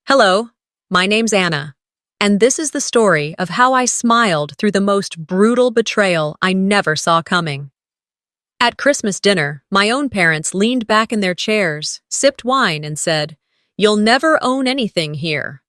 Hello, my name's Anna, and this is the story of how I smiled through the most brutal betrayal I never saw coming. At Christmas dinner, my own parents leaned back in their chairs, sipped wine, and said, "You'll never own anything here."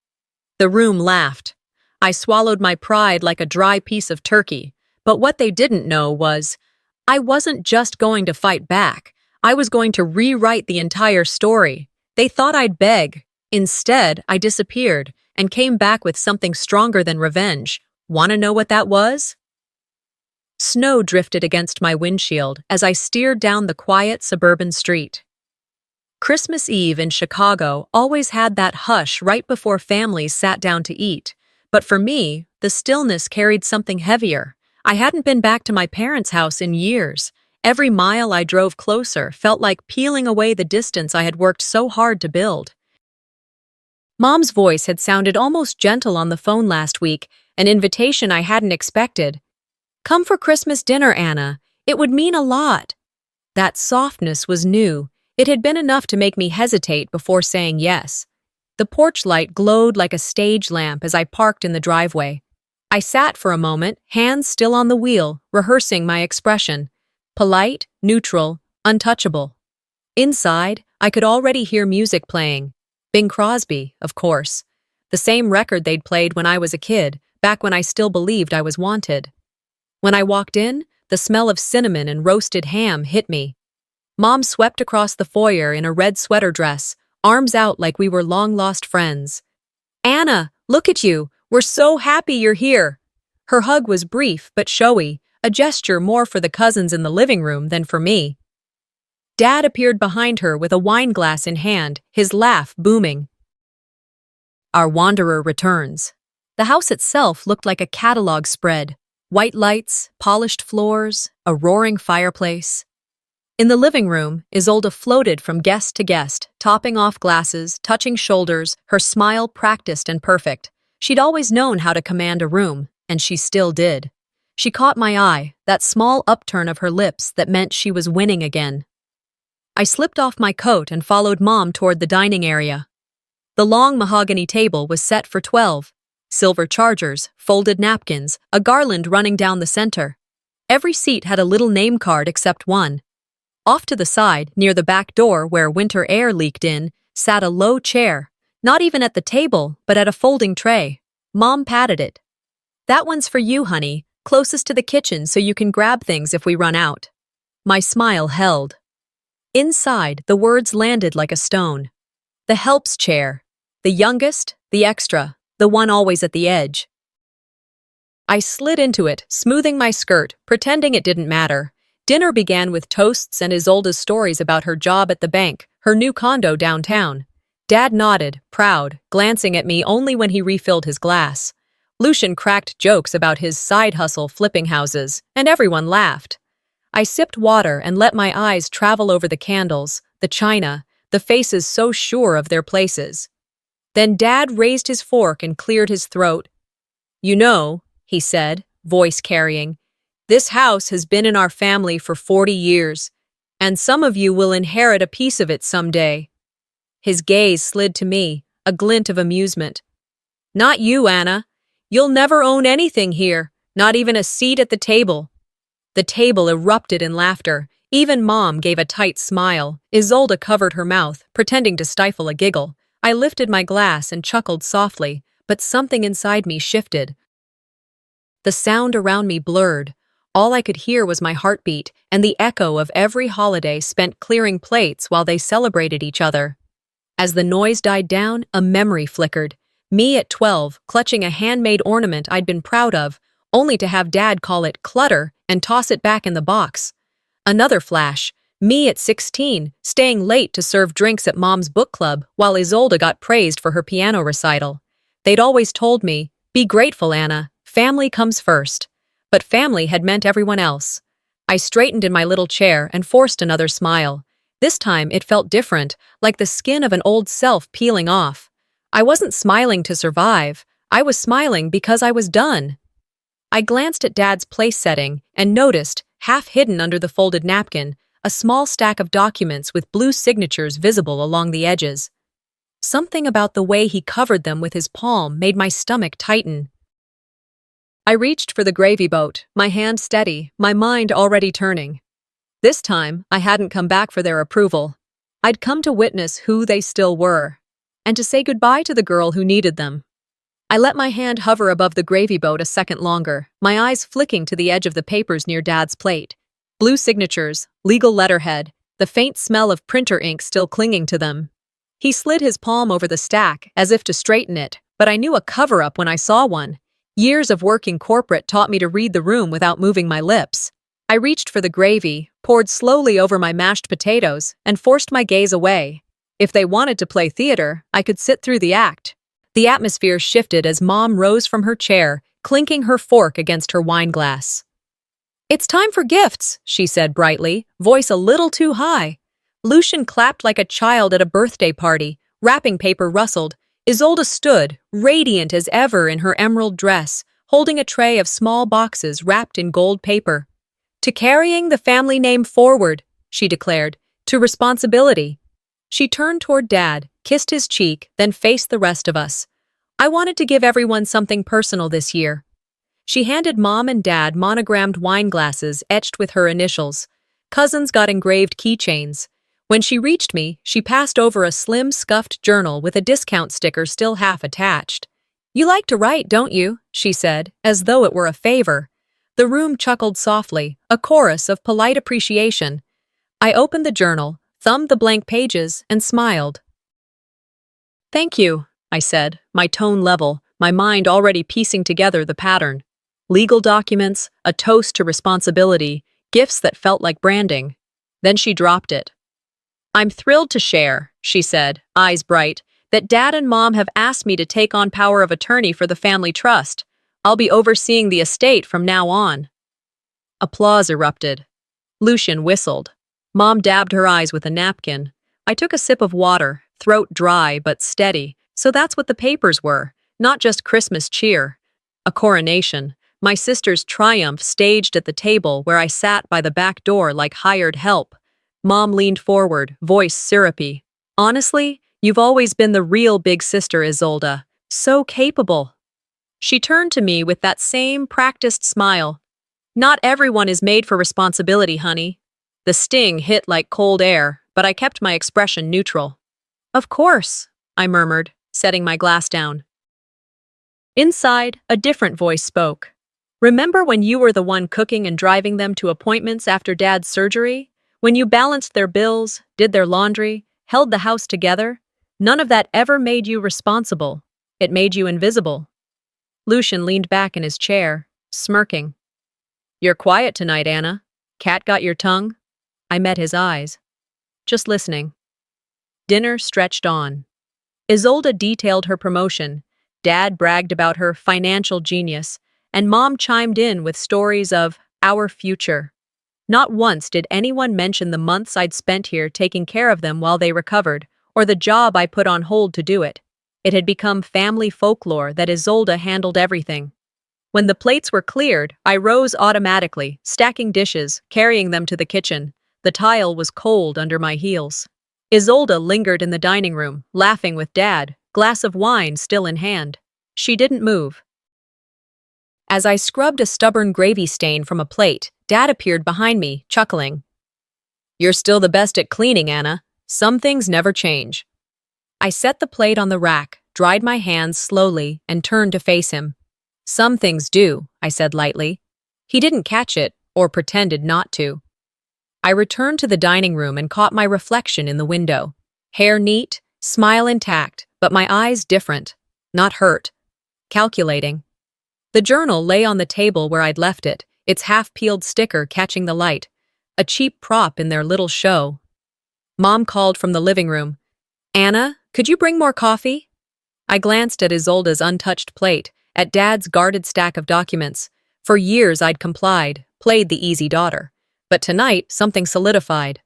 The room laughed. I swallowed my pride like a dry piece of turkey, but what they didn't know was, I wasn't just going to fight back. I was going to rewrite the entire story. They thought I'd beg. Instead, I disappeared and came back with something stronger than revenge. Want to know what that was? Snow drifted against my windshield as I steered down the quiet suburban street. Christmas Eve in Chicago always had that hush right before families sat down to eat. But for me, the stillness carried something heavier. I hadn't been back to my parents' house in years. Every mile I drove closer felt like peeling away the distance I had worked so hard to build. Mom's voice had sounded almost gentle on the phone last week, an invitation I hadn't expected. "Come for Christmas dinner, Anna. It would mean a lot." That softness was new. It had been enough to make me hesitate before saying yes. The porch light glowed like a stage lamp as I parked in the driveway. I sat for a moment, hands still on the wheel, rehearsing my expression. Polite, neutral, untouchable. Inside, I could already hear music playing. Bing Crosby, of course. The same record they'd played when I was a kid, back when I still believed I was wanted. When I walked in, the smell of cinnamon and roasted ham hit me. Mom swept across the foyer in a red sweater dress, arms out like we were long-lost friends. "Anna, look at you! We're so happy you're here!" Her hug was brief but showy, a gesture more for the cousins in the living room than for me. Dad appeared behind her with a wine glass in hand, his laugh booming. Our wanderer returns. The house itself looked like a catalog spread. White lights, polished floors, a roaring fireplace. In the living room, Isolde floated from guest to guest, topping off glasses, touching shoulders, her smile practiced and perfect. She'd always known how to command a room, and she still did. She caught my eye, that small upturn of her lips that meant she was winning again. I slipped off my coat and followed Mom toward the dining area. The long mahogany table was set for 12. Silver chargers, folded napkins, a garland running down the center. Every seat had a little name card except one. Off to the side, near the back door where winter air leaked in, sat a low chair, not even at the table, but at a folding tray. Mom patted it. "That one's for you, honey, closest to the kitchen so you can grab things if we run out." My smile held. Inside, the words landed like a stone. The helps chair. The youngest, the extra, the one always at the edge. I slid into it, smoothing my skirt, pretending it didn't matter. Dinner began with toasts and Isolde's stories about her job at the bank, her new condo downtown. Dad nodded, proud, glancing at me only when he refilled his glass. Lucian cracked jokes about his side hustle flipping houses, and everyone laughed. I sipped water and let my eyes travel over the candles, the china, the faces so sure of their places. Then Dad raised his fork and cleared his throat. "You know," he said, voice carrying, "this house has been in our family for 40 years, and some of you will inherit a piece of it someday." His gaze slid to me, a glint of amusement. "Not you, Anna. You'll never own anything here, not even a seat at the table." The table erupted in laughter. Even Mom gave a tight smile. Isolde covered her mouth, pretending to stifle a giggle. I lifted my glass and chuckled softly, but something inside me shifted. The sound around me blurred. All I could hear was my heartbeat and the echo of every holiday spent clearing plates while they celebrated each other. As the noise died down, a memory flickered. Me at 12, clutching a handmade ornament I'd been proud of, only to have Dad call it clutter and toss it back in the box. Another flash, me at 16, staying late to serve drinks at Mom's book club while Isolde got praised for her piano recital. They'd always told me, "Be grateful, Anna, family comes first." But family had meant everyone else. I straightened in my little chair and forced another smile. This time it felt different, like the skin of an old self peeling off. I wasn't smiling to survive, I was smiling because I was done. I glanced at Dad's place setting and noticed, half hidden under the folded napkin, a small stack of documents with blue signatures visible along the edges. Something about the way he covered them with his palm made my stomach tighten. I reached for the gravy boat, my hand steady, my mind already turning. This time, I hadn't come back for their approval. I'd come to witness who they still were, and to say goodbye to the girl who needed them. I let my hand hover above the gravy boat a second longer, my eyes flicking to the edge of the papers near Dad's plate. Blue signatures, legal letterhead, the faint smell of printer ink still clinging to them. He slid his palm over the stack, as if to straighten it, but I knew a cover-up when I saw one. Years of working corporate taught me to read the room without moving my lips. I reached for the gravy, poured slowly over my mashed potatoes, and forced my gaze away. If they wanted to play theater, I could sit through the act. The atmosphere shifted as Mom rose from her chair, clinking her fork against her wine glass. "It's time for gifts," she said brightly, voice a little too high. Lucian clapped like a child at a birthday party. Wrapping paper rustled. Isolde stood, radiant as ever in her emerald dress, holding a tray of small boxes wrapped in gold paper. "To carrying the family name forward," she declared, "to responsibility." She turned toward Dad, kissed his cheek, then faced the rest of us. "I wanted to give everyone something personal this year." She handed Mom and Dad monogrammed wine glasses etched with her initials. Cousins got engraved keychains. When she reached me, she passed over a slim, scuffed journal with a discount sticker still half attached. "You like to write, don't you?" she said, as though it were a favor. The room chuckled softly, a chorus of polite appreciation. I opened the journal, thumbed the blank pages, and smiled. "Thank you," I said, my tone level, my mind already piecing together the pattern. Legal documents, a toast to responsibility, gifts that felt like branding. Then she dropped it. "I'm thrilled to share," she said, eyes bright, "that Dad and Mom have asked me to take on power of attorney for the family trust. I'll be overseeing the estate from now on." Applause erupted. Lucian whistled. Mom dabbed her eyes with a napkin. I took a sip of water, throat dry but steady. So that's what the papers were, not just Christmas cheer. A coronation, my sister's triumph staged at the table where I sat by the back door like hired help. Mom leaned forward, voice syrupy. "Honestly, you've always been the real big sister, Isolde. So capable." She turned to me with that same practiced smile. "Not everyone is made for responsibility, honey." The sting hit like cold air, but I kept my expression neutral. "Of course," I murmured, setting my glass down. Inside, a different voice spoke. "Remember when you were the one cooking and driving them to appointments after Dad's surgery? When you balanced their bills, did their laundry, held the house together? None of that ever made you responsible. It made you invisible." Lucian leaned back in his chair, smirking. "You're quiet tonight, Anna. Cat got your tongue?" I met his eyes. "Just listening." Dinner stretched on. Isolde detailed her promotion, Dad bragged about her financial genius, and Mom chimed in with stories of our future. Not once did anyone mention the months I'd spent here taking care of them while they recovered, or the job I put on hold to do it. It had become family folklore that Isolde handled everything. When the plates were cleared, I rose automatically, stacking dishes, carrying them to the kitchen. The tile was cold under my heels. Isolde lingered in the dining room, laughing with Dad, glass of wine still in hand. She didn't move. As I scrubbed a stubborn gravy stain from a plate, Dad appeared behind me, chuckling. "You're still the best at cleaning, Anna. Some things never change." I set the plate on the rack, dried my hands slowly, and turned to face him. "Some things do," I said lightly. He didn't catch it, or pretended not to. I returned to the dining room and caught my reflection in the window. Hair neat, smile intact, but my eyes different. Not hurt. Calculating. The journal lay on the table where I'd left it, its half-peeled sticker catching the light. A cheap prop in their little show. Mom called from the living room. "Anna, could you bring more coffee?" I glanced at Isolde's untouched plate, at Dad's guarded stack of documents. For years I'd complied, played the easy daughter. But tonight, something solidified.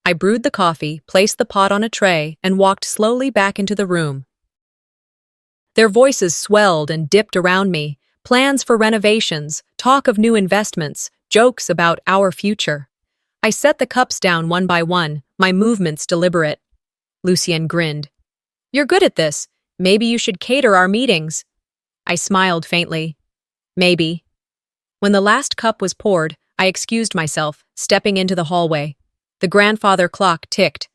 I brewed the coffee, placed the pot on a tray, and walked slowly back into the room. Their voices swelled and dipped around me, plans for renovations, talk of new investments, jokes about our future. I set the cups down one by one, my movements deliberate. Lucien grinned. You're good at this. Maybe you should cater our meetings. I smiled faintly. Maybe. When the last cup was poured, I excused myself, stepping into the hallway. The grandfather clock ticked.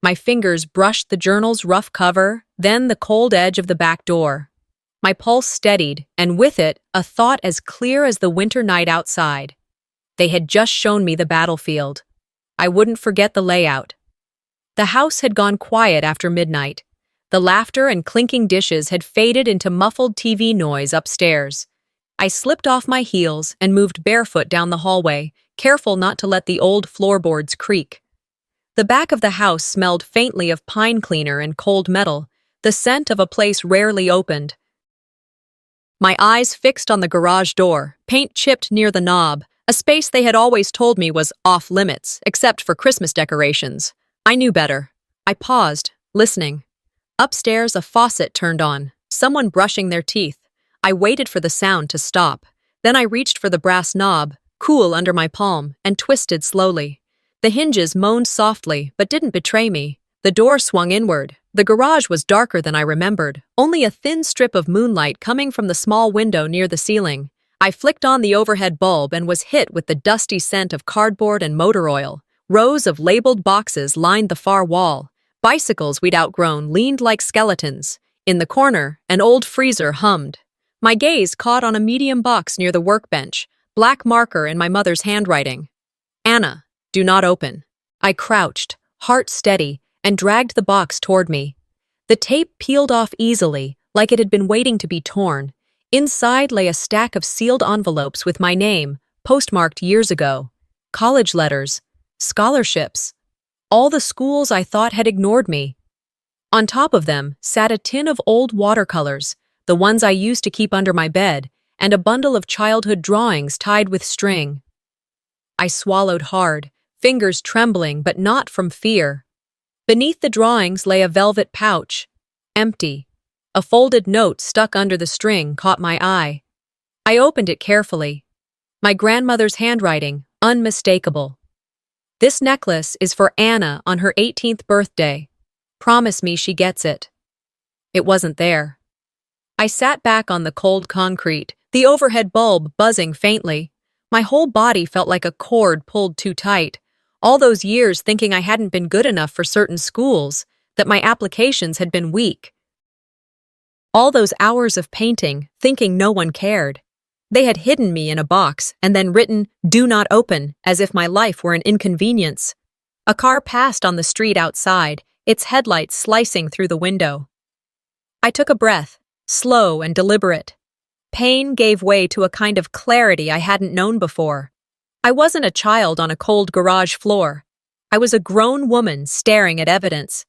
My fingers brushed the journal's rough cover, then the cold edge of the back door. My pulse steadied, and with it, a thought as clear as the winter night outside. They had just shown me the battlefield. I wouldn't forget the layout. The house had gone quiet after midnight. The laughter and clinking dishes had faded into muffled TV noise upstairs. I slipped off my heels and moved barefoot down the hallway, careful not to let the old floorboards creak. The back of the house smelled faintly of pine cleaner and cold metal, the scent of a place rarely opened. My eyes fixed on the garage door, paint chipped near the knob, a space they had always told me was off-limits, except for Christmas decorations. I knew better. I paused, listening. Upstairs, a faucet turned on, someone brushing their teeth. I waited for the sound to stop. Then I reached for the brass knob, cool under my palm, and twisted slowly. The hinges moaned softly, but didn't betray me. The door swung inward. The garage was darker than I remembered, only a thin strip of moonlight coming from the small window near the ceiling. I flicked on the overhead bulb and was hit with the dusty scent of cardboard and motor oil. Rows of labeled boxes lined the far wall. Bicycles we'd outgrown leaned like skeletons. In the corner, an old freezer hummed. My gaze caught on a medium box near the workbench, black marker in my mother's handwriting. Anna, do not open. I crouched, heart steady, and dragged the box toward me. The tape peeled off easily, like it had been waiting to be torn. Inside lay a stack of sealed envelopes with my name, postmarked years ago. College letters, scholarships, all the schools I thought had ignored me. On top of them sat a tin of old watercolors, the ones I used to keep under my bed, and a bundle of childhood drawings tied with string. I swallowed hard, fingers trembling, but not from fear. Beneath the drawings lay a velvet pouch, empty. A folded note stuck under the string caught my eye. I opened it carefully. My grandmother's handwriting, unmistakable. This necklace is for Anna on her 18th birthday. Promise me she gets it. It wasn't there. I sat back on the cold concrete, the overhead bulb buzzing faintly. My whole body felt like a cord pulled too tight. All those years thinking I hadn't been good enough for certain schools, that my applications had been weak. All those hours of painting, thinking no one cared. They had hidden me in a box and then written, "Do not open," as if my life were an inconvenience. A car passed on the street outside, its headlights slicing through the window. I took a breath, slow and deliberate. Pain gave way to a kind of clarity I hadn't known before. I wasn't a child on a cold garage floor. I was a grown woman staring at evidence.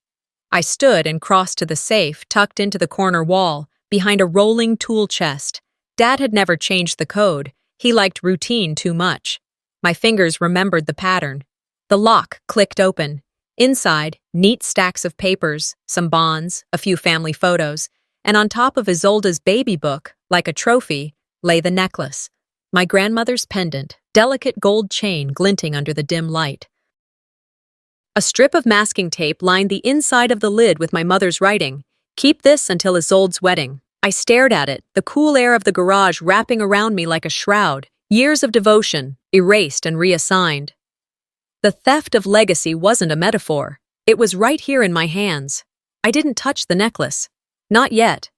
I stood and crossed to the safe tucked into the corner wall, behind a rolling tool chest. Dad had never changed the code. He liked routine too much. My fingers remembered the pattern. The lock clicked open. Inside, neat stacks of papers, some bonds, a few family photos, and on top of Isolde's baby book, like a trophy, lay the necklace. My grandmother's pendant, delicate gold chain glinting under the dim light. A strip of masking tape lined the inside of the lid with my mother's writing, "Keep this until Isolde's wedding." I stared at it, the cool air of the garage wrapping around me like a shroud, years of devotion, erased and reassigned. The theft of legacy wasn't a metaphor. It was right here in my hands. I didn't touch the necklace. Not yet.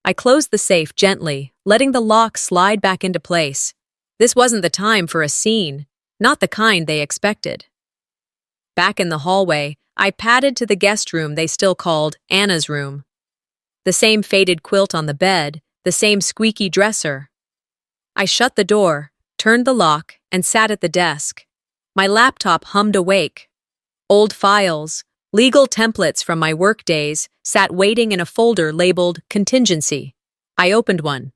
I closed the safe gently, letting the lock slide back into place. This wasn't the time for a scene, not the kind they expected. Back in the hallway, I padded to the guest room they still called Anna's room. The same faded quilt on the bed, the same squeaky dresser. I shut the door, turned the lock, and sat at the desk. My laptop hummed awake. Old files, legal templates from my work days, sat waiting in a folder labeled Contingency. I opened one.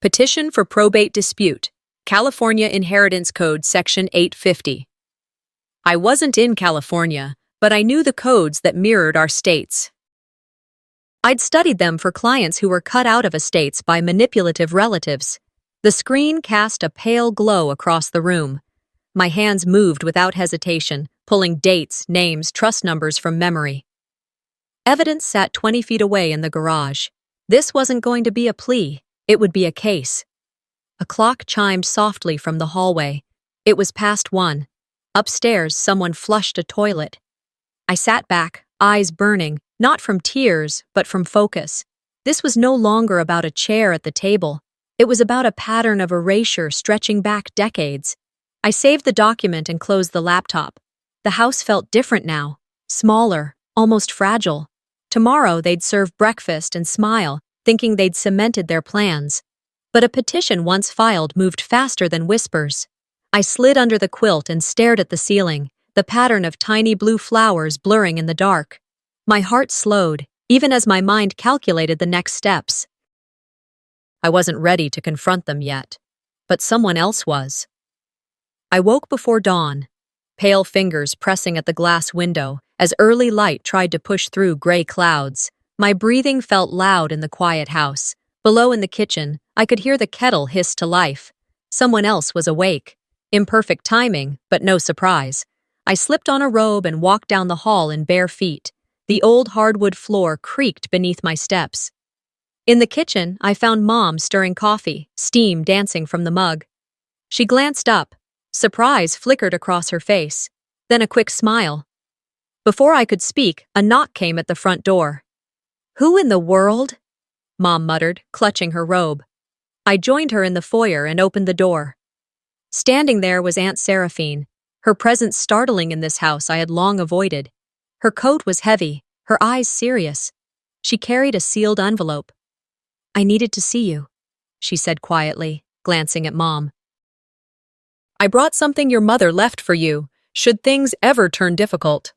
Petition for Probate Dispute, California Inheritance Code Section 850. I wasn't in California, but I knew the codes that mirrored our states. I'd studied them for clients who were cut out of estates by manipulative relatives. The screen cast a pale glow across the room. My hands moved without hesitation, pulling dates, names, trust numbers from memory. Evidence sat 20 feet away in the garage. This wasn't going to be a plea, it would be a case. A clock chimed softly from the hallway. It was past 1. Upstairs, someone flushed a toilet. I sat back, eyes burning, not from tears, but from focus. This was no longer about a chair at the table. It was about a pattern of erasure stretching back decades. I saved the document and closed the laptop. The house felt different now, smaller, almost fragile. Tomorrow they'd serve breakfast and smile, thinking they'd cemented their plans. But a petition once filed moved faster than whispers. I slid under the quilt and stared at the ceiling, the pattern of tiny blue flowers blurring in the dark. My heart slowed, even as my mind calculated the next steps. I wasn't ready to confront them yet, but someone else was. I woke before dawn, pale fingers pressing at the glass window as early light tried to push through gray clouds. My breathing felt loud in the quiet house. Below in the kitchen, I could hear the kettle hiss to life. Someone else was awake. Imperfect timing, but no surprise. I slipped on a robe and walked down the hall in bare feet. The old hardwood floor creaked beneath my steps. In the kitchen, I found Mom stirring coffee, steam dancing from the mug. She glanced up. Surprise flickered across her face, then a quick smile. Before I could speak, a knock came at the front door. "Who in the world?" Mom muttered, clutching her robe. I joined her in the foyer and opened the door. Standing there was Aunt Seraphine, her presence startling in this house I had long avoided. Her coat was heavy, her eyes serious. She carried a sealed envelope. "I needed to see you," she said quietly, glancing at Mom. "I brought something your mother left for you, should things ever turn difficult."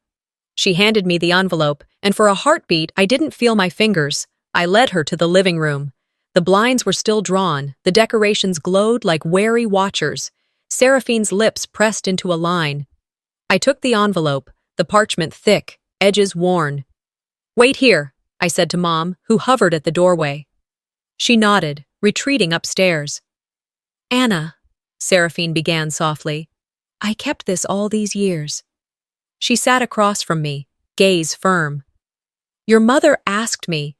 She handed me the envelope, and for a heartbeat I didn't feel my fingers. I led her to the living room. The blinds were still drawn, the decorations glowed like wary watchers. Seraphine's lips pressed into a line. I took the envelope, the parchment thick, edges worn. "Wait here," I said to Mom, who hovered at the doorway. She nodded, retreating upstairs. "Anna," Seraphine began softly, "I kept this all these years." She sat across from me, gaze firm. "Your mother asked me,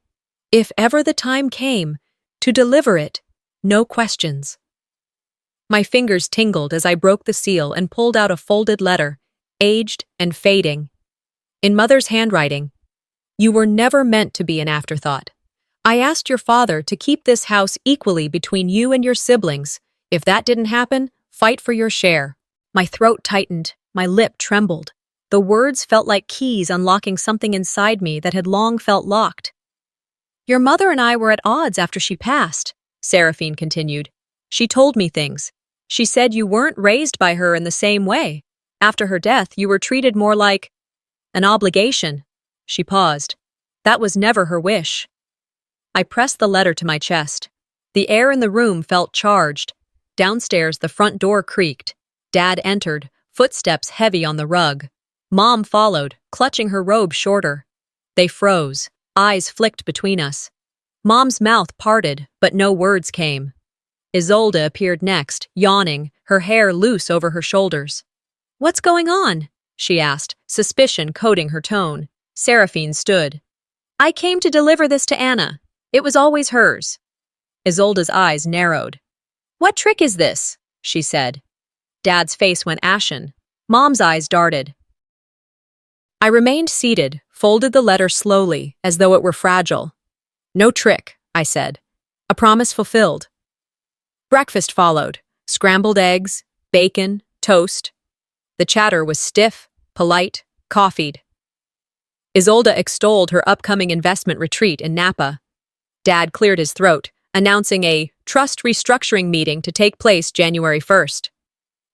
if ever the time came, to deliver it, no questions." My fingers tingled as I broke the seal and pulled out a folded letter, aged and fading. In Mother's handwriting, "You were never meant to be an afterthought. I asked your father to keep this house equally between you and your siblings. If that didn't happen, fight for your share." My throat tightened, my lip trembled. The words felt like keys unlocking something inside me that had long felt locked. "Your mother and I were at odds after she passed," Seraphine continued. "She told me things. She said you weren't raised by her in the same way. After her death, you were treated more like an obligation." She paused. "That was never her wish." I pressed the letter to my chest. The air in the room felt charged. Downstairs, the front door creaked. Dad entered, footsteps heavy on the rug. Mom followed, clutching her robe shorter. They froze, eyes flicked between us. Mom's mouth parted, but no words came. Isolde appeared next, yawning, her hair loose over her shoulders. "What's going on?" she asked, suspicion coating her tone. Seraphine stood. "I came to deliver this to Anna. It was always hers." Isolde's eyes narrowed. "What trick is this?" she said. Dad's face went ashen. Mom's eyes darted. I remained seated, folded the letter slowly, as though it were fragile. "No trick," I said. "A promise fulfilled." Breakfast followed. Scrambled eggs, bacon, toast. The chatter was stiff, polite, coffeed. Isolde extolled her upcoming investment retreat in Napa. Dad cleared his throat, announcing a trust restructuring meeting to take place January 1st.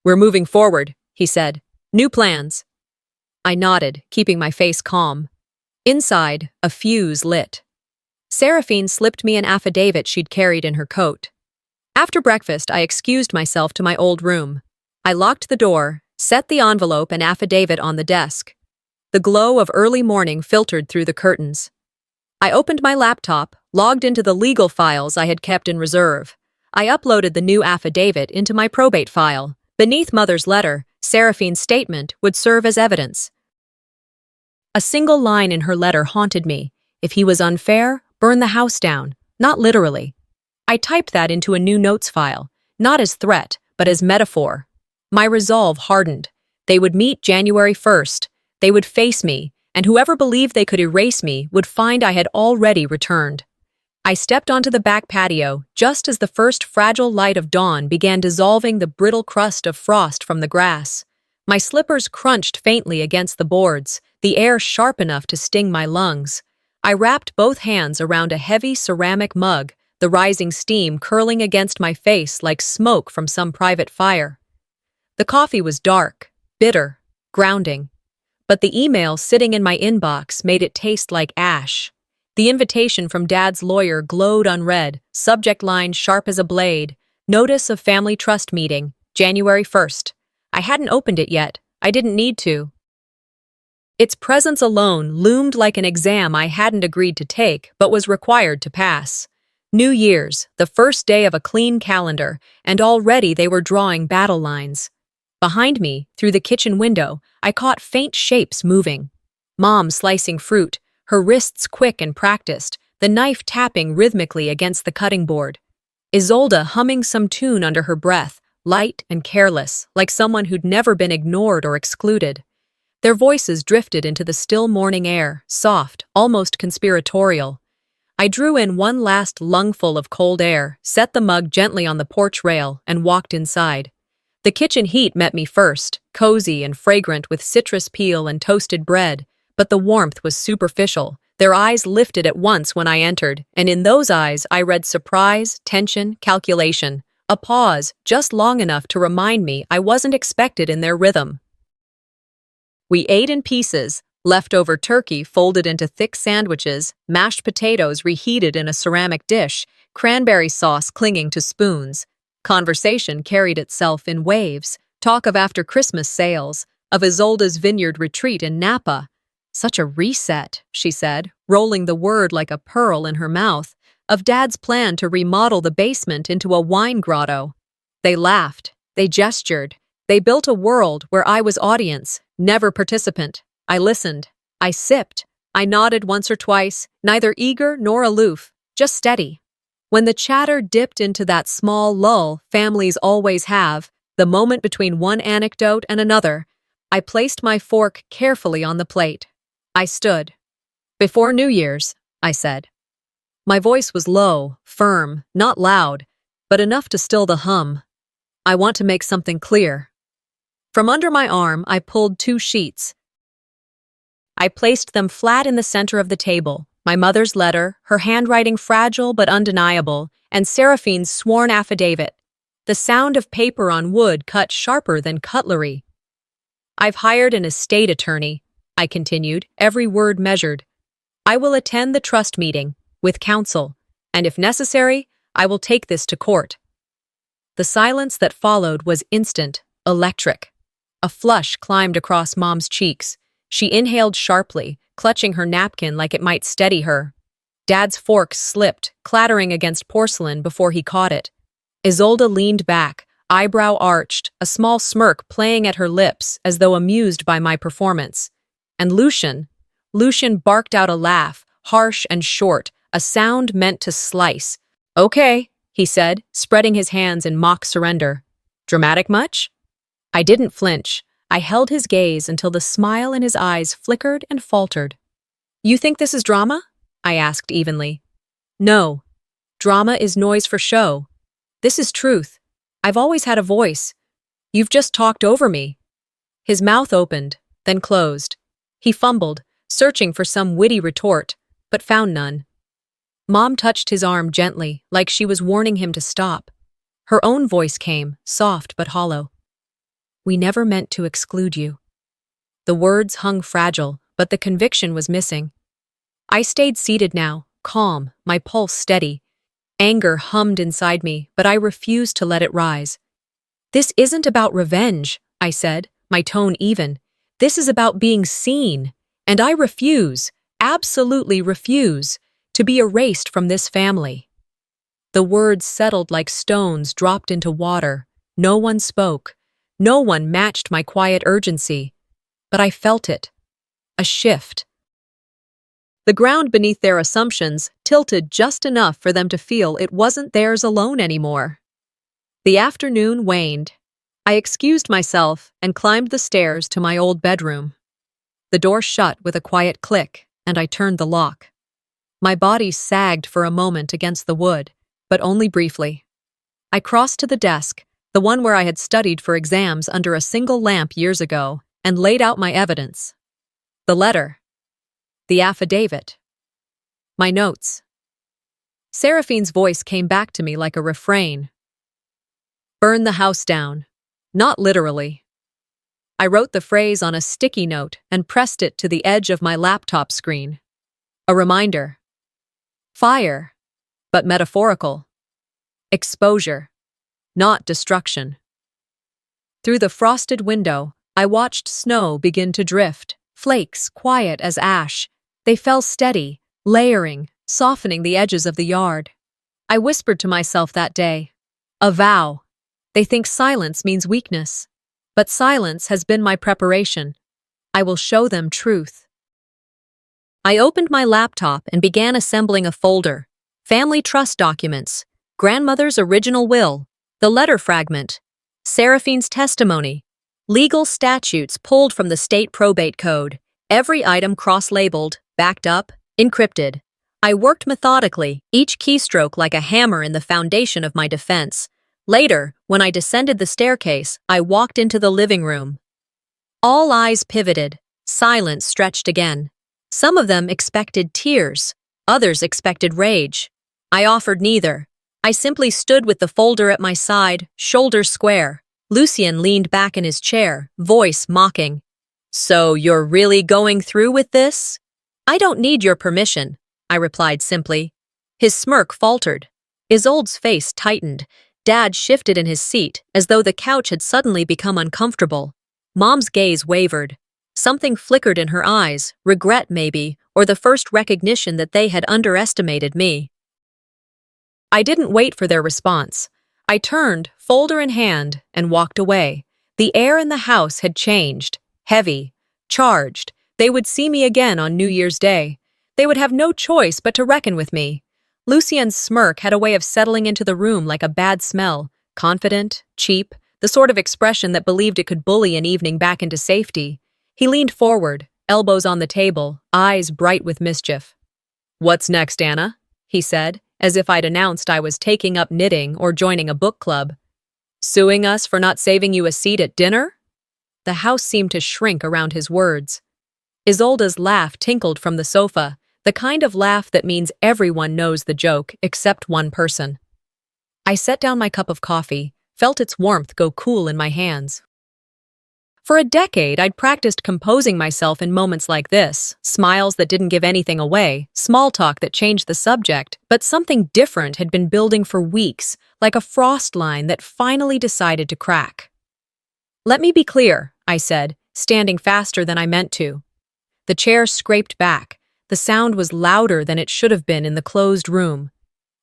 "We're moving forward," he said. "New plans." I nodded, keeping my face calm. Inside, a fuse lit. Seraphine slipped me an affidavit she'd carried in her coat. After breakfast, I excused myself to my old room. I locked the door, set the envelope and affidavit on the desk. The glow of early morning filtered through the curtains. I opened my laptop, logged into the legal files I had kept in reserve. I uploaded the new affidavit into my probate file. Beneath Mother's letter, Seraphine's statement would serve as evidence. A single line in her letter haunted me. If he was unfair, burn the house down. Not literally. I typed that into a new notes file, not as threat, but as metaphor. My resolve hardened. They would meet January 1st. They would face me, and whoever believed they could erase me would find I had already returned. I stepped onto the back patio just as the first fragile light of dawn began dissolving the brittle crust of frost from the grass. My slippers crunched faintly against the boards, the air sharp enough to sting my lungs. I wrapped both hands around a heavy ceramic mug, the rising steam curling against my face like smoke from some private fire. The coffee was dark, bitter, grounding, but the email sitting in my inbox made it taste like ash. The invitation from Dad's lawyer glowed unread, subject line sharp as a blade, notice of family trust meeting, January 1st. I hadn't opened it yet. I didn't need to. Its presence alone loomed like an exam I hadn't agreed to take, but was required to pass. New Year's, the first day of a clean calendar, and already they were drawing battle lines. Behind me, through the kitchen window, I caught faint shapes moving. Mom slicing fruit, her wrists quick and practiced, the knife tapping rhythmically against the cutting board. Isolde humming some tune under her breath, light and careless, like someone who'd never been ignored or excluded. Their voices drifted into the still morning air, soft, almost conspiratorial. I drew in one last lungful of cold air, set the mug gently on the porch rail, and walked inside. The kitchen heat met me first, cozy and fragrant with citrus peel and toasted bread, but the warmth was superficial. Their eyes lifted at once when I entered, and in those eyes I read surprise, tension, calculation, a pause just long enough to remind me I wasn't expected in their rhythm. We ate in pieces, leftover turkey folded into thick sandwiches, mashed potatoes reheated in a ceramic dish, cranberry sauce clinging to spoons. Conversation carried itself in waves, talk of after-Christmas sales, of Isolde's vineyard retreat in Napa. Such a reset, she said, rolling the word like a pearl in her mouth, of Dad's plan to remodel the basement into a wine grotto. They laughed, they gestured, they built a world where I was audience, never participant. I listened, I sipped, I nodded once or twice, neither eager nor aloof, just steady. When the chatter dipped into that small lull families always have, the moment between one anecdote and another, I placed my fork carefully on the plate. I stood. Before New Year's, I said. My voice was low, firm, not loud, but enough to still the hum. I want to make something clear. From under my arm, I pulled 2 sheets. I placed them flat in the center of the table, my mother's letter, her handwriting fragile but undeniable, and Seraphine's sworn affidavit. The sound of paper on wood cut sharper than cutlery. I've hired an estate attorney, I continued, every word measured. I will attend the trust meeting, with counsel, and if necessary, I will take this to court. The silence that followed was instant, electric. A flush climbed across Mom's cheeks. She inhaled sharply, clutching her napkin like it might steady her. Dad's fork slipped, clattering against porcelain before he caught it. Isolde leaned back, eyebrow arched, a small smirk playing at her lips as though amused by my performance. And Lucian barked out a laugh, harsh and short, a sound meant to slice. Okay, he said, spreading his hands in mock surrender. Dramatic much? I didn't flinch. I held his gaze until the smile in his eyes flickered and faltered. You think this is drama? I asked evenly. No. Drama is noise for show. This is truth. I've always had a voice. You've just talked over me. His mouth opened, then closed. He fumbled, searching for some witty retort, but found none. Mom touched his arm gently, like she was warning him to stop. Her own voice came, soft but hollow. We never meant to exclude you. The words hung fragile, but the conviction was missing. I stayed seated now, calm, my pulse steady. Anger hummed inside me, but I refused to let it rise. This isn't about revenge, I said, my tone even. This is about being seen, and I refuse, absolutely refuse, to be erased from this family. The words settled like stones dropped into water. No one spoke. No one matched my quiet urgency. But I felt it. a shift. The ground beneath their assumptions tilted just enough for them to feel it wasn't theirs alone anymore. The afternoon waned. I excused myself and climbed the stairs to my old bedroom. The door shut with a quiet click, and I turned the lock. My body sagged for a moment against the wood, but only briefly. I crossed to the desk, the one where I had studied for exams under a single lamp years ago, and laid out my evidence. The letter. The affidavit. My notes. Seraphine's voice came back to me like a refrain. Burn the house down. Not literally. I wrote the phrase on a sticky note and pressed it to the edge of my laptop screen. A reminder. Fire, but metaphorical. Exposure, not destruction. Through the frosted window, I watched snow begin to drift, flakes quiet as ash. They fell steady, layering, softening the edges of the yard. I whispered to myself that day, a vow. They think silence means weakness, but silence has been my preparation. I will show them truth. I opened my laptop and began assembling a folder. Family trust documents, grandmother's original will, the letter fragment, Seraphine's testimony, legal statutes pulled from the state probate code, every item cross-labeled, backed up, encrypted. I worked methodically, each keystroke like a hammer in the foundation of my defense. Later, when I descended the staircase, I walked into the living room. All eyes pivoted, silence stretched again. Some of them expected tears, others expected rage. I offered neither. I simply stood with the folder at my side, shoulders square. Lucien leaned back in his chair, voice mocking. So you're really going through with this? I don't need your permission, I replied simply. His smirk faltered. Isolde's face tightened. Dad shifted in his seat, as though the couch had suddenly become uncomfortable. Mom's gaze wavered. Something flickered in her eyes, regret maybe, or the first recognition that they had underestimated me. I didn't wait for their response. I turned, folder in hand, and walked away. The air in the house had changed, heavy, charged. They would see me again on New Year's Day. They would have no choice but to reckon with me. Lucien's smirk had a way of settling into the room like a bad smell, confident, cheap, the sort of expression that believed it could bully an evening back into safety. He leaned forward, elbows on the table, eyes bright with mischief. "What's next, Anna?" he said, as if I'd announced I was taking up knitting or joining a book club. "Suing us for not saving you a seat at dinner?" The house seemed to shrink around his words. Isolde's laugh tinkled from the sofa, the kind of laugh that means everyone knows the joke except one person. I set down my cup of coffee, felt its warmth go cool in my hands. For a decade, I'd practiced composing myself in moments like this, smiles that didn't give anything away, small talk that changed the subject, but something different had been building for weeks, like a frost line that finally decided to crack. "Let me be clear," I said, standing faster than I meant to. The chair scraped back. The sound was louder than it should have been in the closed room.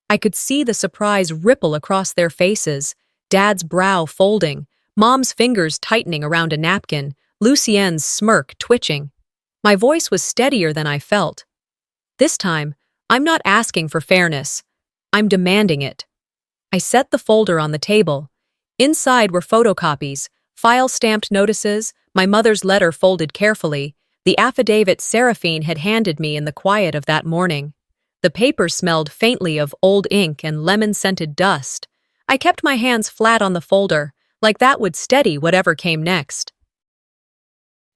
I could see the surprise ripple across their faces, Dad's brow folding, Mom's fingers tightening around a napkin, Lucien's smirk twitching. My voice was steadier than I felt. This time, I'm not asking for fairness. I'm demanding it. I set the folder on the table. Inside were photocopies, file-stamped notices, my mother's letter folded carefully, the affidavit Seraphine had handed me in the quiet of that morning. The paper smelled faintly of old ink and lemon-scented dust. I kept my hands flat on the folder, like that would steady whatever came next.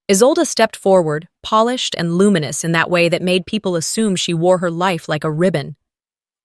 Isolde stepped forward, polished and luminous in that way that made people assume she wore her life like a ribbon.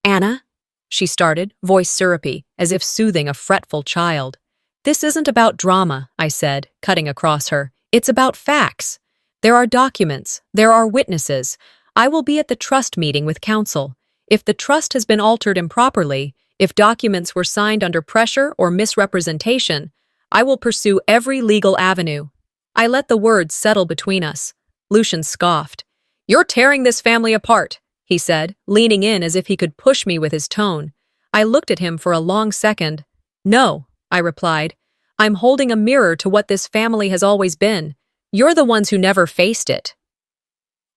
"Anna?" she started, voice syrupy, as if soothing a fretful child. "This isn't about drama," I said, cutting across her. "It's about facts. There are documents. There are witnesses. I will be at the trust meeting with counsel. If the trust has been altered improperly, if documents were signed under pressure or misrepresentation, I will pursue every legal avenue." I let the words settle between us. Lucien scoffed. "You're tearing this family apart," he said, leaning in as if he could push me with his tone. I looked at him for a long second. "No," I replied. "I'm holding a mirror to what this family has always been. You're the ones who never faced it."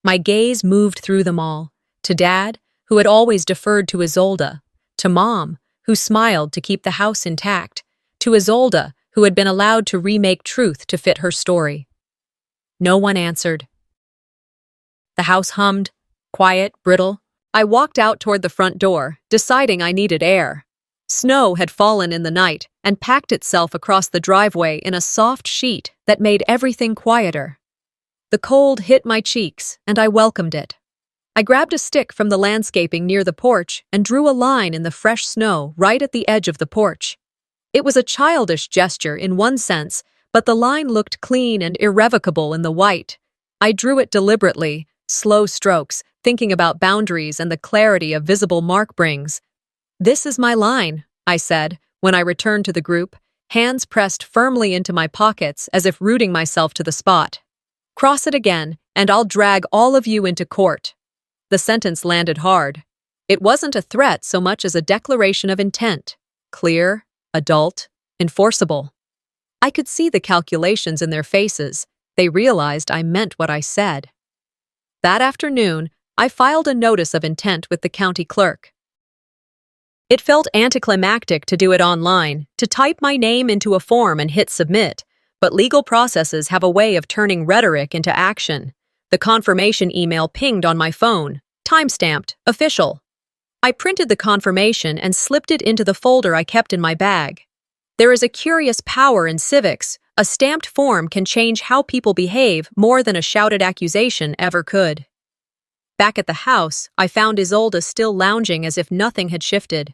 My gaze moved through them all, to Dad, who had always deferred to Isolde, to Mom, who smiled to keep the house intact, to Isolde, who had been allowed to remake truth to fit her story. No one answered. The house hummed, quiet, brittle. I walked out toward the front door, deciding I needed air. Snow had fallen in the night and packed itself across the driveway in a soft sheet that made everything quieter. The cold hit my cheeks, and I welcomed it. I grabbed a stick from the landscaping near the porch and drew a line in the fresh snow right at the edge of the porch. It was a childish gesture in one sense, but the line looked clean and irrevocable in the white. I drew it deliberately, slow strokes, thinking about boundaries and the clarity a visible mark brings. "This is my line," I said, when I returned to the group, hands pressed firmly into my pockets as if rooting myself to the spot. "Cross it again, and I'll drag all of you into court." The sentence landed hard. It wasn't a threat so much as a declaration of intent. Clear, adult, enforceable. I could see the calculations in their faces. They realized I meant what I said. That afternoon, I filed a notice of intent with the county clerk. It felt anticlimactic to do it online, to type my name into a form and hit submit, but legal processes have a way of turning rhetoric into action. The confirmation email pinged on my phone, time-stamped, official. I printed the confirmation and slipped it into the folder I kept in my bag. There is a curious power in civics. A stamped form can change how people behave more than a shouted accusation ever could. Back at the house, I found Isolde still lounging as if nothing had shifted.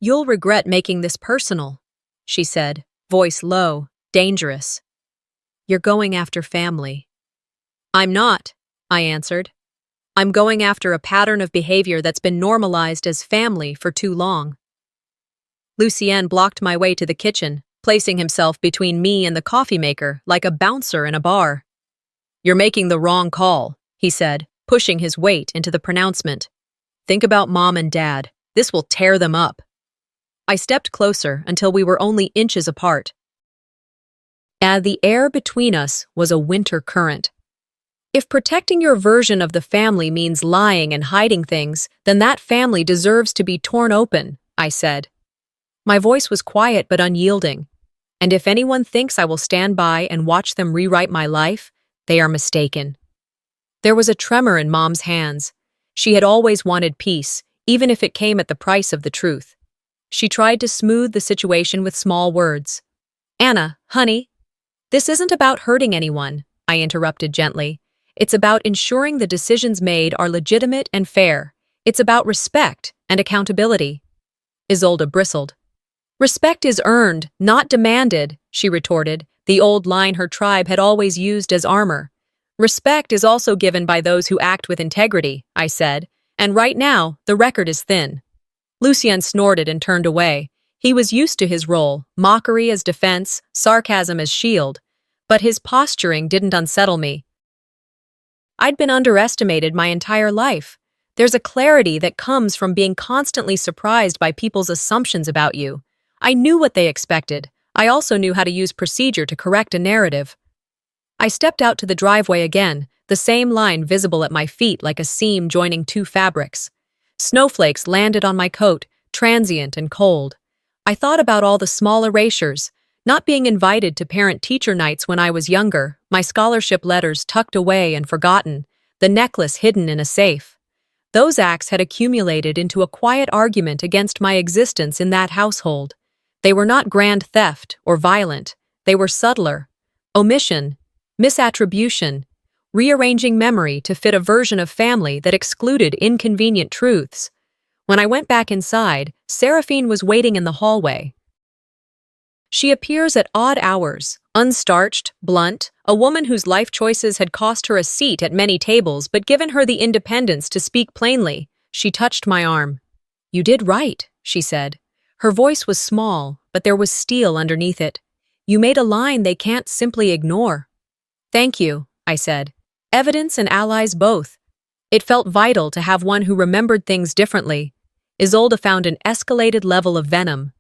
"You'll regret making this personal," she said, voice low, dangerous. "You're going after family." "I'm not," I answered. "I'm going after a pattern of behavior that's been normalized as family for too long." Lucien blocked my way to the kitchen, placing himself between me and the coffee maker like a bouncer in a bar. "You're making the wrong call," he said, pushing his weight into the pronouncement. "Think about Mom and Dad. This will tear them up." I stepped closer until we were only inches apart. The air between us was a winter current. If protecting your version of the family means lying and hiding things, then that family deserves to be torn open, I said. My voice was quiet but unyielding, and if anyone thinks I will stand by and watch them rewrite my life, they are mistaken. There was a tremor in Mom's hands. She had always wanted peace, even if it came at the price of the truth. She tried to smooth the situation with small words. "Anna, honey, this isn't about hurting anyone," I interrupted gently. "It's about ensuring the decisions made are legitimate and fair. It's about respect and accountability." Isolde bristled. "Respect is earned, not demanded," she retorted, the old line her tribe had always used as armor. "Respect is also given by those who act with integrity," I said, "and right now, the record is thin." Lucien snorted and turned away. He was used to his role, mockery as defense, sarcasm as shield, but his posturing didn't unsettle me. I'd been underestimated my entire life. There's a clarity that comes from being constantly surprised by people's assumptions about you. I knew what they expected. I also knew how to use procedure to correct a narrative. I stepped out to the driveway again, the same line visible at my feet like a seam joining two fabrics. Snowflakes landed on my coat, transient and cold. I thought about all the small erasures, not being invited to parent-teacher nights when I was younger, my scholarship letters tucked away and forgotten, the necklace hidden in a safe. Those acts had accumulated into a quiet argument against my existence in that household. They were not grand theft or violent. They were subtler. Omission, misattribution, rearranging memory to fit a version of family that excluded inconvenient truths. When I went back inside, Seraphine was waiting in the hallway. She appears at odd hours, unstarched, blunt, a woman whose life choices had cost her a seat at many tables but given her the independence to speak plainly. She touched my arm. "You did right," she said. Her voice was small, but there was steel underneath it. "You made a line they can't simply ignore." "Thank you," I said. Evidence and allies both. It felt vital to have one who remembered things differently. Isolde found an escalated level of venom.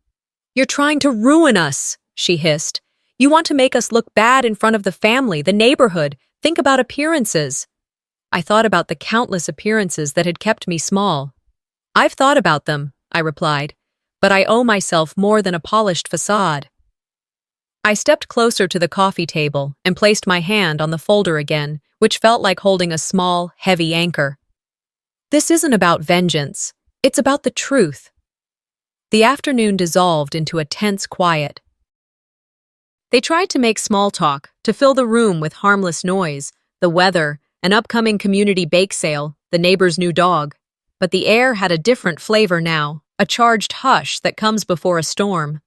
"You're trying to ruin us," she hissed. "You want to make us look bad in front of the family, the neighborhood. Think about appearances." I thought about the countless appearances that had kept me small. "I've thought about them," I replied, "but I owe myself more than a polished facade." I stepped closer to the coffee table and placed my hand on the folder again, which felt like holding a small, heavy anchor. "This isn't about vengeance. It's about the truth." The afternoon dissolved into a tense quiet. They tried to make small talk, to fill the room with harmless noise, the weather, an upcoming community bake sale, the neighbor's new dog. But the air had a different flavor now, a charged hush that comes before a storm.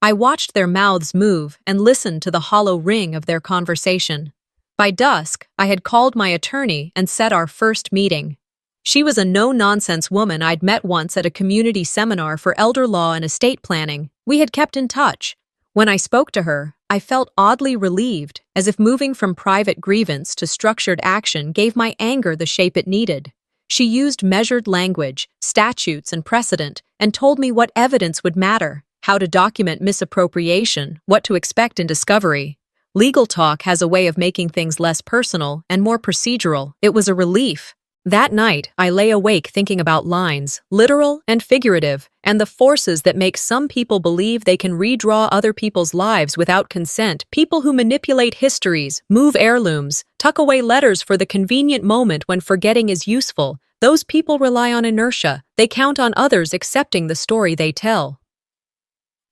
I watched their mouths move and listened to the hollow ring of their conversation. By dusk, I had called my attorney and set our first meeting. She was a no-nonsense woman I'd met once at a community seminar for elder law and estate planning. We had kept in touch. When I spoke to her, I felt oddly relieved, as if moving from private grievance to structured action gave my anger the shape it needed. She used measured language, statutes, and precedent, and told me what evidence would matter, how to document misappropriation, what to expect in discovery. Legal talk has a way of making things less personal and more procedural. It was a relief. That night, I lay awake thinking about lines, literal and figurative, and the forces that make some people believe they can redraw other people's lives without consent. People who manipulate histories, move heirlooms, tuck away letters for the convenient moment when forgetting is useful. Those people rely on inertia. They count on others accepting the story they tell.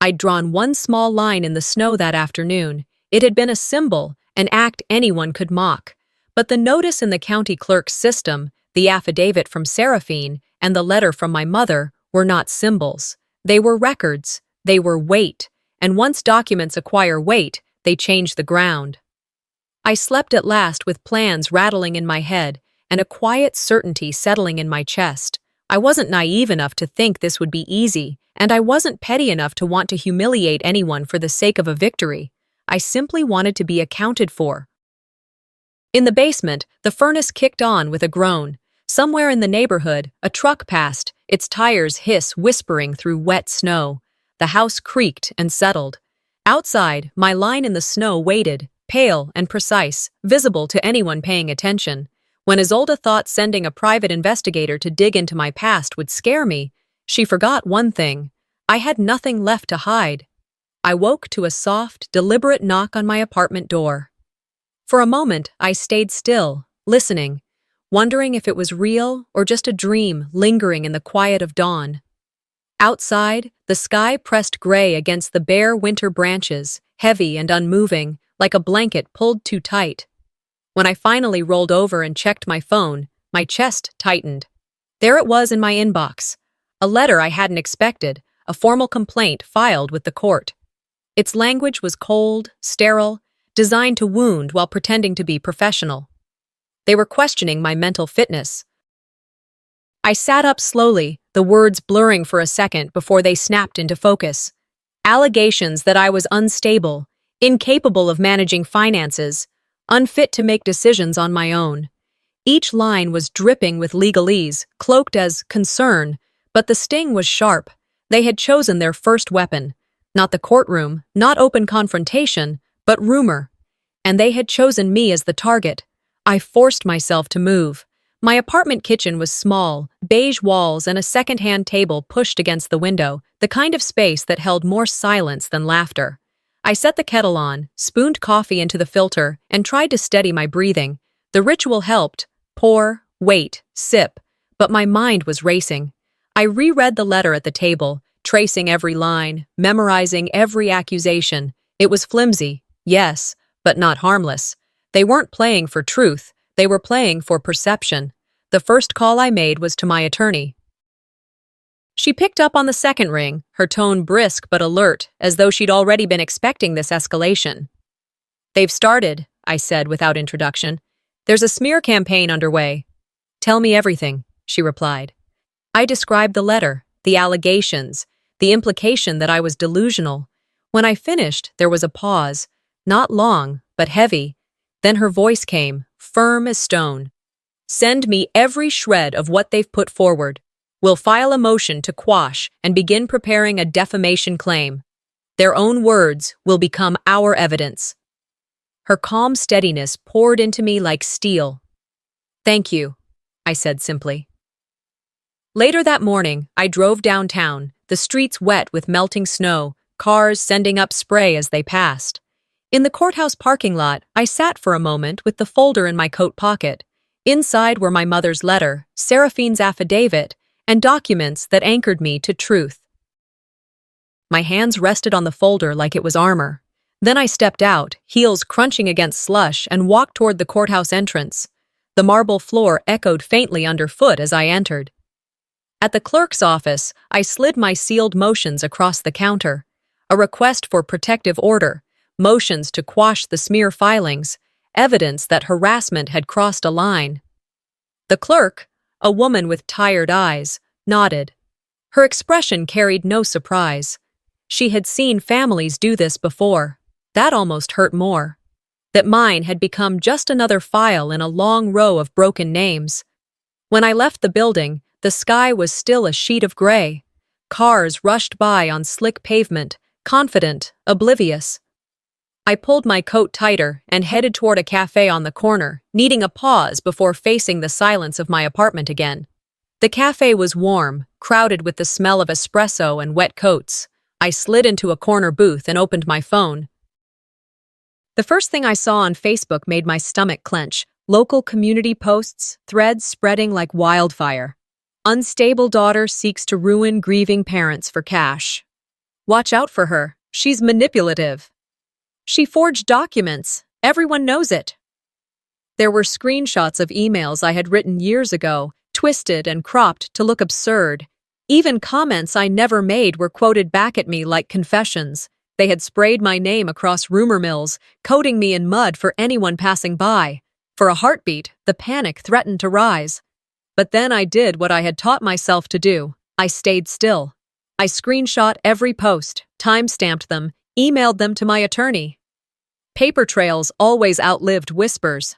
I'd drawn one small line in the snow that afternoon. It had been a symbol, an act anyone could mock. But the notice in the county clerk's system, the affidavit from Seraphine, and the letter from my mother were not symbols. They were records. They were weight. And once documents acquire weight, they change the ground. I slept at last with plans rattling in my head and a quiet certainty settling in my chest. I wasn't naive enough to think this would be easy, and I wasn't petty enough to want to humiliate anyone for the sake of a victory. I simply wanted to be accounted for. In the basement, the furnace kicked on with a groan. Somewhere in the neighborhood, a truck passed, its tires hiss whispering through wet snow. The house creaked and settled. Outside, my line in the snow waited, pale and precise, visible to anyone paying attention. When Isolde thought sending a private investigator to dig into my past would scare me, she forgot one thing. I had nothing left to hide. I woke to a soft, deliberate knock on my apartment door. For a moment, I stayed still, listening, wondering if it was real or just a dream lingering in the quiet of dawn. Outside, the sky pressed gray against the bare winter branches, heavy and unmoving, like a blanket pulled too tight. When I finally rolled over and checked my phone, my chest tightened. There it was in my inbox, a letter I hadn't expected, a formal complaint filed with the court. Its language was cold, sterile, designed to wound while pretending to be professional. They were questioning my mental fitness. I sat up slowly, the words blurring for a second before they snapped into focus. Allegations that I was unstable, incapable of managing finances, unfit to make decisions on my own. Each line was dripping with legalese, cloaked as concern, but the sting was sharp. They had chosen their first weapon. Not the courtroom, not open confrontation, but rumor. And they had chosen me as the target. I forced myself to move. My apartment kitchen was small, beige walls and a second-hand table pushed against the window, the kind of space that held more silence than laughter. I set the kettle on, spooned coffee into the filter, and tried to steady my breathing. The ritual helped. Pour, wait, sip. But my mind was racing. I reread the letter at the table, tracing every line, memorizing every accusation. It was flimsy, yes, but not harmless. They weren't playing for truth. They were playing for perception. The first call I made was to my attorney. She picked up on the second ring, her tone brisk but alert, as though she'd already been expecting this escalation. "They've started," I said without introduction. "There's a smear campaign underway." "Tell me everything," she replied. I described the letter, the allegations, the implication that I was delusional. When I finished, there was a pause, not long, but heavy. Then her voice came, firm as stone. "Send me every shred of what they've put forward. We'll file a motion to quash and begin preparing a defamation claim. Their own words will become our evidence." Her calm steadiness poured into me like steel. Thank you, I said simply. Later that morning, I drove downtown, the streets wet with melting snow, cars sending up spray as they passed. In the courthouse parking lot, I sat for a moment with the folder in my coat pocket. Inside were my mother's letter, Seraphine's affidavit, and documents that anchored me to truth. My hands rested on the folder like it was armor. Then I stepped out, heels crunching against slush, and walked toward the courthouse entrance. The marble floor echoed faintly underfoot as I entered. At the clerk's office, I slid my sealed motions across the counter. A request for protective order, motions to quash the smear filings, evidence that harassment had crossed a line. The clerk, a woman with tired eyes, nodded. Her expression carried no surprise. She had seen families do this before. That almost hurt more. That mine had become just another file in a long row of broken names. When I left the building, the sky was still a sheet of gray. Cars rushed by on slick pavement, confident, oblivious. I pulled my coat tighter and headed toward a cafe on the corner, needing a pause before facing the silence of my apartment again. The cafe was warm, crowded with the smell of espresso and wet coats. I slid into a corner booth and opened my phone. The first thing I saw on Facebook made my stomach clench. Local community posts, threads spreading like wildfire. Unstable daughter seeks to ruin grieving parents for cash. Watch out for her. She's manipulative. She forged documents. Everyone knows it. There were screenshots of emails I had written years ago, twisted and cropped to look absurd. Even comments I never made were quoted back at me like confessions. They had sprayed my name across rumor mills, coating me in mud for anyone passing by. For a heartbeat, the panic threatened to rise. But then I did what I had taught myself to do. I stayed still. I screenshot every post, time-stamped them, emailed them to my attorney. Paper trails always outlived whispers.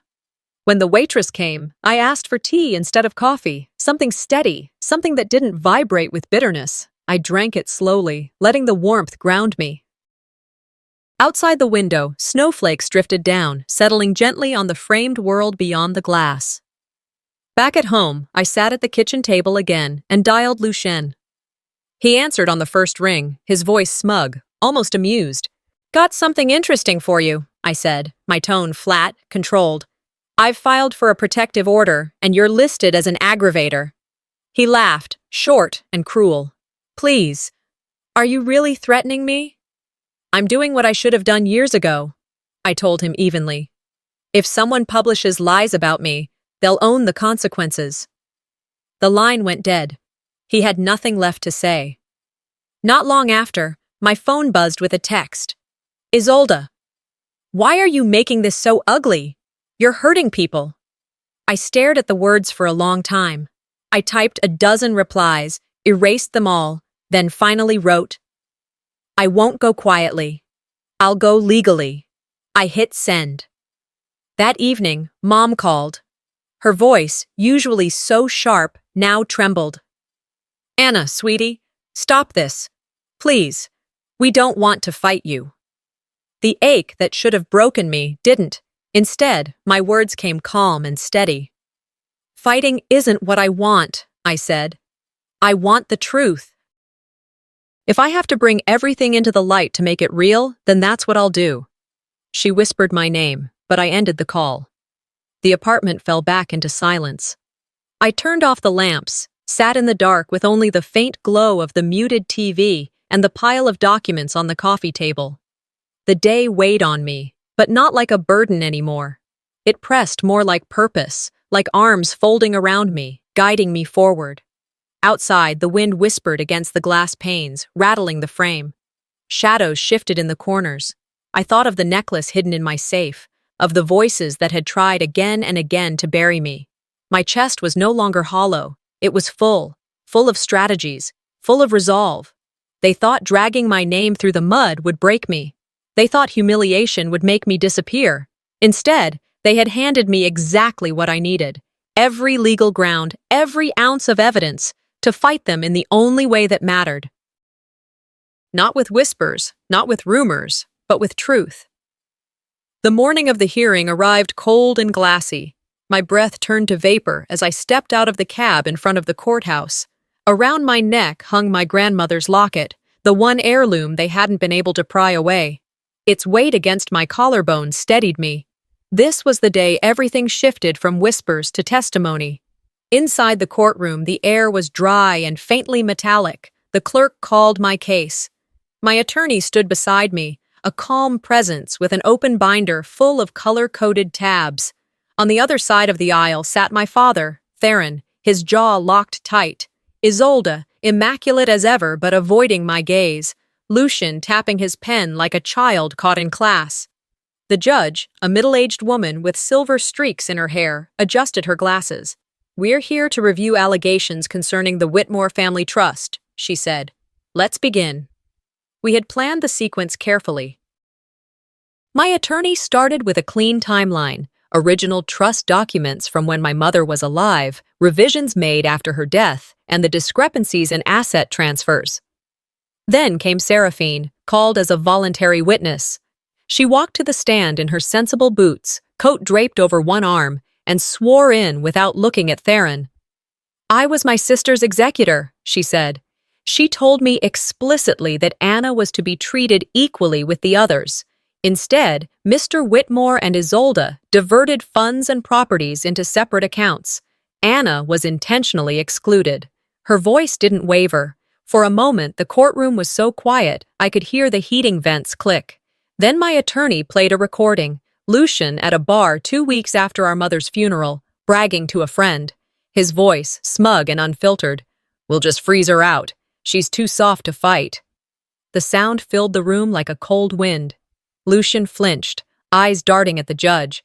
When the waitress came, I asked for tea instead of coffee, something steady, something that didn't vibrate with bitterness. I drank it slowly, letting the warmth ground me. Outside the window, snowflakes drifted down, settling gently on the framed world beyond the glass. Back at home, I sat at the kitchen table again and dialed Lucien. He answered on the first ring, his voice smug, almost amused. "Got something interesting for you," I said, my tone flat, controlled. "I've filed for a protective order, and you're listed as an aggravator." He laughed, short and cruel. "Please, are you really threatening me?" "I'm doing what I should have done years ago," I told him evenly. "If someone publishes lies about me, they'll own the consequences." The line went dead. He had nothing left to say. Not long after, my phone buzzed with a text. "Isolde, why are you making this so ugly? You're hurting people." I stared at the words for a long time. I typed a dozen replies, erased them all, then finally wrote, "I won't go quietly. I'll go legally." I hit send. That evening, Mom called. Her voice, usually so sharp, now trembled. "Anna, sweetie, stop this. Please. We don't want to fight you." The ache that should have broken me didn't. Instead, my words came calm and steady. "Fighting isn't what I want," I said. "I want the truth. If I have to bring everything into the light to make it real, then that's what I'll do." She whispered my name, but I ended the call. The apartment fell back into silence. I turned off the lamps, sat in the dark with only the faint glow of the muted TV and the pile of documents on the coffee table. The day weighed on me, but not like a burden anymore. It pressed more like purpose, like arms folding around me, guiding me forward. Outside, the wind whispered against the glass panes, rattling the frame. Shadows shifted in the corners. I thought of the necklace hidden in my safe, of the voices that had tried again and again to bury me. My chest was no longer hollow. It was full of strategies, full of resolve. They thought dragging my name through the mud would break me. They thought humiliation would make me disappear. Instead, they had handed me exactly what I needed. Every legal ground, every ounce of evidence, to fight them in the only way that mattered. Not with whispers, not with rumors, but with truth. The morning of the hearing arrived cold and glassy. My breath turned to vapor as I stepped out of the cab in front of the courthouse. Around my neck hung my grandmother's locket, the one heirloom they hadn't been able to pry away. Its weight against my collarbone steadied me. This was the day everything shifted from whispers to testimony. Inside the courtroom, the air was dry and faintly metallic. The clerk called my case. My attorney stood beside me, a calm presence with an open binder full of color-coded tabs. On the other side of the aisle sat my father, Theron, his jaw locked tight. Isolde, immaculate as ever but avoiding my gaze. Lucian tapping his pen like a child caught in class. The judge, a middle-aged woman with silver streaks in her hair, adjusted her glasses. "We're here to review allegations concerning the Whitmore family trust," she said. "Let's begin." We had planned the sequence carefully. My attorney started with a clean timeline, original trust documents from when my mother was alive, revisions made after her death, and the discrepancies in asset transfers. Then came Seraphine, called as a voluntary witness. She walked to the stand in her sensible boots, coat draped over one arm, and swore in without looking at Theron. "I was my sister's executor," she said. "She told me explicitly that Anna was to be treated equally with the others. Instead, Mr. Whitmore and Isolde diverted funds and properties into separate accounts. Anna was intentionally excluded." Her voice didn't waver. For a moment, the courtroom was so quiet, I could hear the heating vents click. Then my attorney played a recording, Lucian at a bar 2 weeks after our mother's funeral, bragging to a friend. His voice, smug and unfiltered. "We'll just freeze her out. She's too soft to fight." The sound filled the room like a cold wind. Lucian flinched, eyes darting at the judge.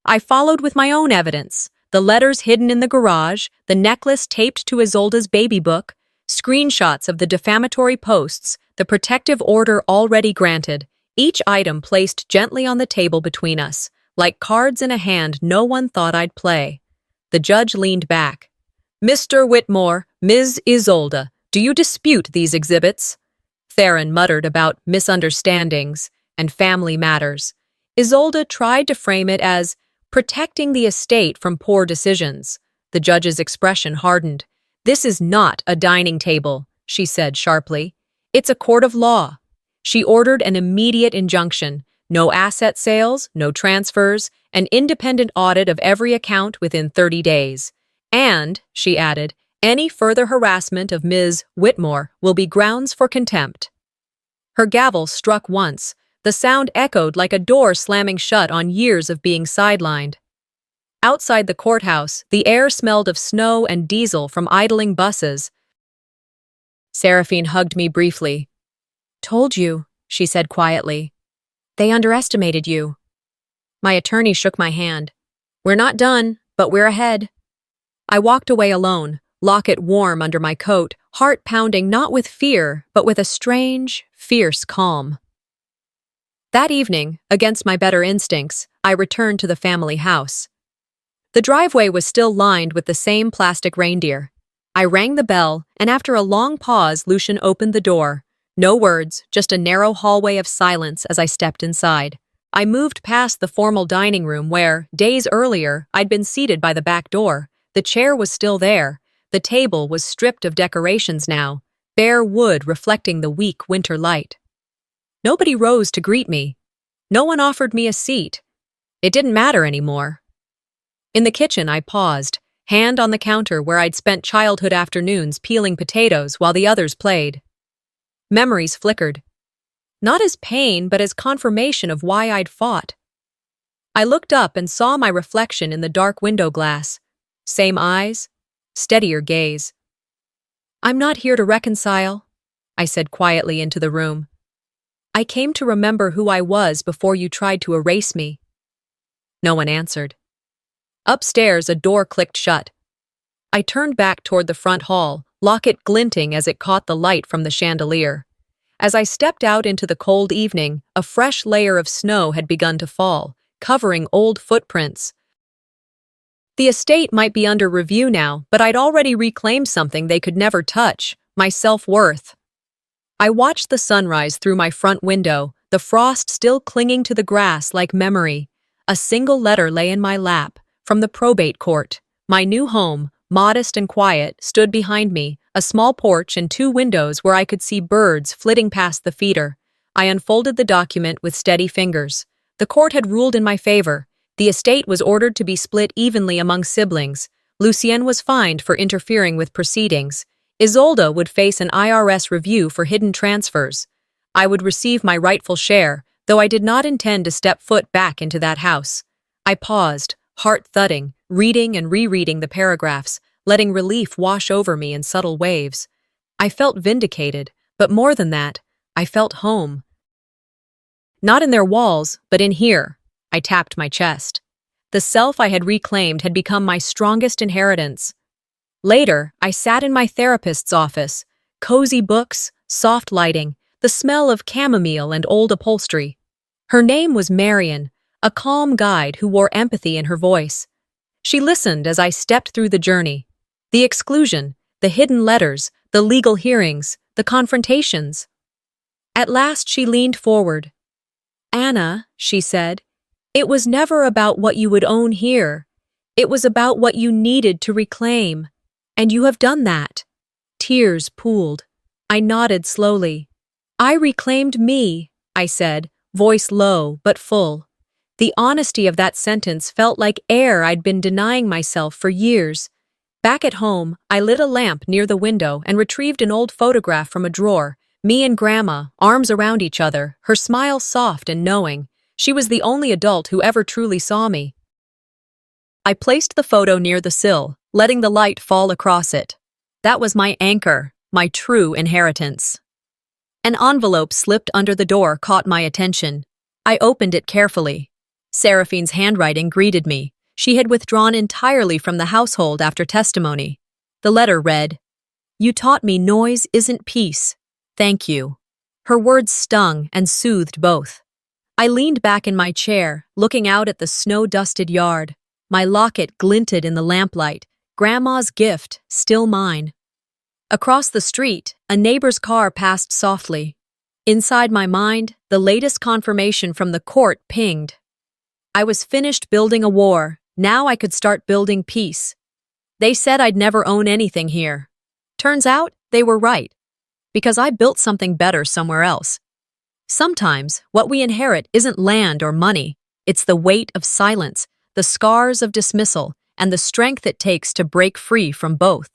I followed with my own evidence. The letters hidden in the garage, the necklace taped to Isolde's baby book, screenshots of the defamatory posts, the protective order already granted, each item placed gently on the table between us, like cards in a hand no one thought I'd play. The judge leaned back. "Mr. Whitmore, Ms. Isolde, do you dispute these exhibits?" Theron muttered about misunderstandings and family matters. Isolde tried to frame it as protecting the estate from poor decisions. The judge's expression hardened. "This is not a dining table," she said sharply. "It's a court of law." She ordered an immediate injunction. No asset sales, no transfers, an independent audit of every account within 30 days. And, she added, any further harassment of Ms. Whitmore will be grounds for contempt. Her gavel struck once. The sound echoed like a door slamming shut on years of being sidelined. Outside the courthouse, the air smelled of snow and diesel from idling buses. Seraphine hugged me briefly. "Told you," she said quietly. "They underestimated you." My attorney shook my hand. "We're not done, but we're ahead." I walked away alone, locket warm under my coat, heart pounding not with fear, but with a strange, fierce calm. That evening, against my better instincts, I returned to the family house. The driveway was still lined with the same plastic reindeer. I rang the bell, and after a long pause, Lucian opened the door. No words, just a narrow hallway of silence as I stepped inside. I moved past the formal dining room where, days earlier, I'd been seated by the back door. The chair was still there. The table was stripped of decorations now, bare wood reflecting the weak winter light. Nobody rose to greet me. No one offered me a seat. It didn't matter anymore. In the kitchen, I paused, hand on the counter where I'd spent childhood afternoons peeling potatoes while the others played. Memories flickered. Not as pain, but as confirmation of why I'd fought. I looked up and saw my reflection in the dark window glass. Same eyes, steadier gaze. "I'm not here to reconcile," I said quietly into the room. "I came to remember who I was before you tried to erase me." No one answered. Upstairs, a door clicked shut. I turned back toward the front hall, locket glinting as it caught the light from the chandelier. As I stepped out into the cold evening, a fresh layer of snow had begun to fall, covering old footprints. The estate might be under review now, but I'd already reclaimed something they could never touch, my self-worth. I watched the sunrise through my front window, the frost still clinging to the grass like memory. A single letter lay in my lap, from the probate court. My new home, modest and quiet, stood behind me, a small porch and 2 windows where I could see birds flitting past the feeder. I unfolded the document with steady fingers. The court had ruled in my favor. The estate was ordered to be split evenly among siblings. Lucien was fined for interfering with proceedings. Isolde would face an IRS review for hidden transfers. I would receive my rightful share, though I did not intend to step foot back into that house. I paused, heart thudding, reading and rereading the paragraphs, letting relief wash over me in subtle waves. I felt vindicated, but more than that, I felt home. Not in their walls, but in here. I tapped my chest. The self I had reclaimed had become my strongest inheritance. Later, I sat in my therapist's office. Cozy books, soft lighting, the smell of chamomile and old upholstery. Her name was Marion, a calm guide who wore empathy in her voice. She listened as I stepped through the journey. The exclusion, the hidden letters, the legal hearings, the confrontations. At last she leaned forward. "Anna," she said, "it was never about what you would own here. It was about what you needed to reclaim. And you have done that." Tears pooled. I nodded slowly. "I reclaimed me," I said, voice low but full. The honesty of that sentence felt like air I'd been denying myself for years. Back at home, I lit a lamp near the window and retrieved an old photograph from a drawer. Me and Grandma, arms around each other, her smile soft and knowing. She was the only adult who ever truly saw me. I placed the photo near the sill, letting the light fall across it. That was my anchor, my true inheritance. An envelope slipped under the door caught my attention. I opened it carefully. Seraphine's handwriting greeted me. She had withdrawn entirely from the household after testimony. The letter read, "You taught me noise isn't peace. Thank you." Her words stung and soothed both. I leaned back in my chair, looking out at the snow-dusted yard. My locket glinted in the lamplight, Grandma's gift, still mine. Across the street, a neighbor's car passed softly. Inside my mind, the latest confirmation from the court pinged. I was finished building a war. Now I could start building peace. They said I'd never own anything here. Turns out, they were right. Because I built something better somewhere else. Sometimes, what we inherit isn't land or money. It's the weight of silence, the scars of dismissal, and the strength it takes to break free from both.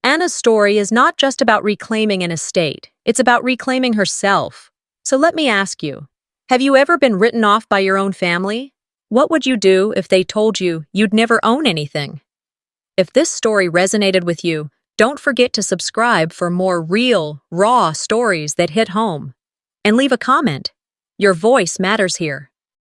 Anna's story is not just about reclaiming an estate. It's about reclaiming herself. So let me ask you, have you ever been written off by your own family? What would you do if they told you you'd never own anything? If this story resonated with you, don't forget to subscribe for more real, raw stories that hit home. And leave a comment. Your voice matters here.